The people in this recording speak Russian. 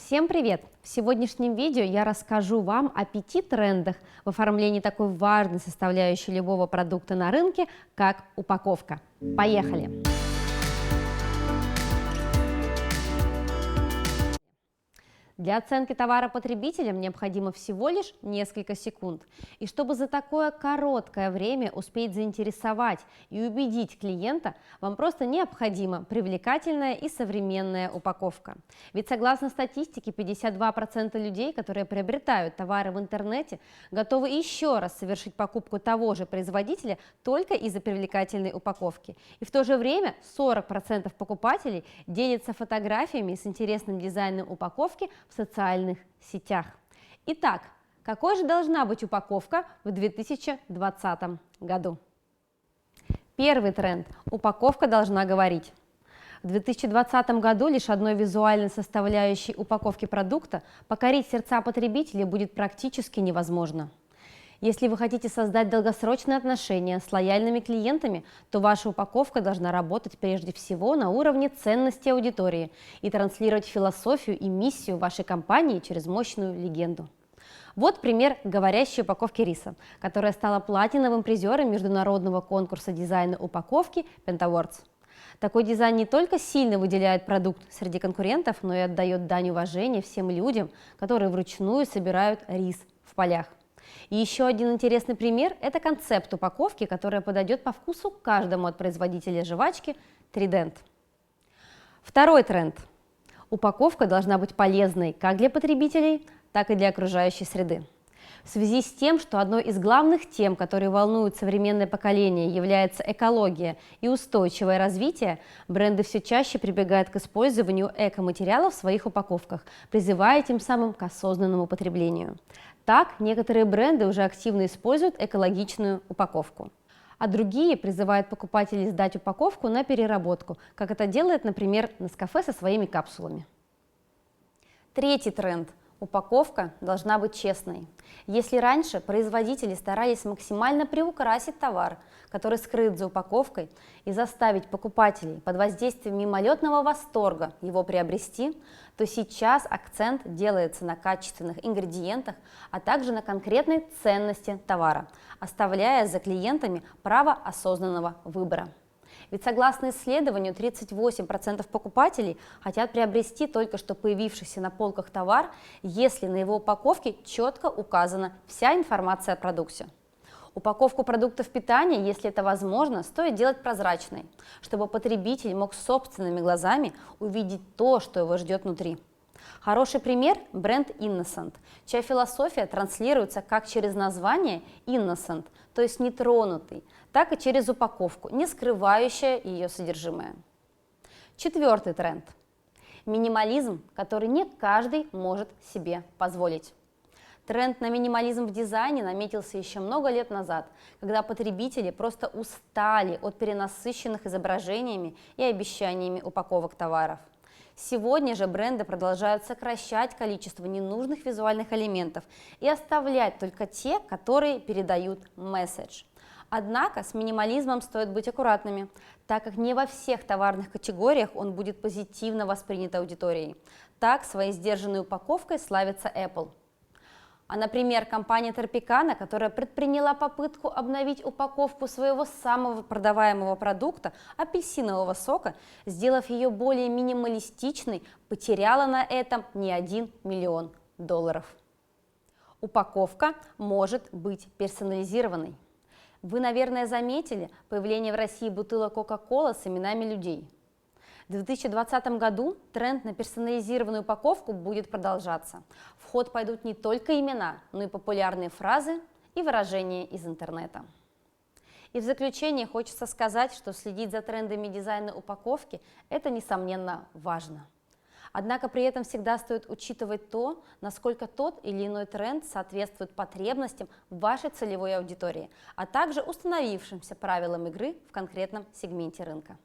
Всем привет! В сегодняшнем видео я расскажу вам о 5 трендах в оформлении такой важной составляющей любого продукта на рынке, как упаковка. Поехали! Для оценки товара потребителям необходимо всего лишь несколько секунд. И чтобы за такое короткое время успеть заинтересовать и убедить клиента, вам просто необходима привлекательная и современная упаковка. Ведь согласно статистике, 52% людей, которые приобретают товары в интернете, готовы еще раз совершить покупку того же производителя только из-за привлекательной упаковки. И в то же время 40% покупателей делятся фотографиями с интересным дизайном упаковки в социальных сетях. Итак, какой же должна быть упаковка в 2020 году? Первый тренд – упаковка должна говорить. В 2020 году лишь одной визуальной составляющей упаковки продукта покорить сердца потребителей будет практически невозможно. Если вы хотите создать долгосрочные отношения с лояльными клиентами, то ваша упаковка должна работать прежде всего на уровне ценности аудитории и транслировать философию и миссию вашей компании через мощную легенду. Вот пример говорящей упаковки риса, которая стала платиновым призером международного конкурса дизайна упаковки Pentawards. Такой дизайн не только сильно выделяет продукт среди конкурентов, но и отдает дань уважения всем людям, которые вручную собирают рис в полях. И еще один интересный пример – это концепт упаковки, которая подойдет по вкусу каждому от производителя жвачки Trident. Второй тренд. Упаковка должна быть полезной как для потребителей, так и для окружающей среды. В связи с тем, что одной из главных тем, которые волнуют современное поколение, является экология и устойчивое развитие, бренды все чаще прибегают к использованию экоматериалов в своих упаковках, призывая тем самым к осознанному потреблению. Так, некоторые бренды уже активно используют экологичную упаковку, а другие призывают покупателей сдать упаковку на переработку, как это делает, например, Nescafé со своими капсулами. Третий тренд. Упаковка должна быть честной. Если раньше производители старались максимально приукрасить товар, который скрыт за упаковкой, и заставить покупателей под воздействием мимолетного восторга его приобрести, то сейчас акцент делается на качественных ингредиентах, а также на конкретной ценности товара, оставляя за клиентами право осознанного выбора. Ведь согласно исследованию, 38% покупателей хотят приобрести только что появившийся на полках товар, если на его упаковке четко указана вся информация о продукте. Упаковку продуктов питания, если это возможно, стоит делать прозрачной, чтобы потребитель мог собственными глазами увидеть то, что его ждет внутри. Хороший пример – бренд Innocent, чья философия транслируется как через название Innocent, то есть нетронутый, так и через упаковку, не скрывающая ее содержимое. Четвертый тренд – минимализм, который не каждый может себе позволить. Тренд на минимализм в дизайне наметился еще много лет назад, когда потребители просто устали от перенасыщенных изображениями и обещаниями упаковок товаров. Сегодня же бренды продолжают сокращать количество ненужных визуальных элементов и оставлять только те, которые передают месседж. Однако с минимализмом стоит быть аккуратными, так как не во всех товарных категориях он будет позитивно воспринят аудиторией. Так своей сдержанной упаковкой славится Apple. А, например, компания Tropicana, которая предприняла попытку обновить упаковку своего самого продаваемого продукта – апельсинового сока, сделав ее более минималистичной, потеряла на этом не $1 миллион. Упаковка может быть персонализированной. Вы, наверное, заметили появление в России бутылок Coca-Cola с именами людей. В 2020 году тренд на персонализированную упаковку будет продолжаться. В ход пойдут не только имена, но и популярные фразы и выражения из интернета. И в заключение хочется сказать, что следить за трендами дизайна упаковки – это, несомненно, важно. Однако при этом всегда стоит учитывать то, насколько тот или иной тренд соответствует потребностям вашей целевой аудитории, а также установившимся правилам игры в конкретном сегменте рынка.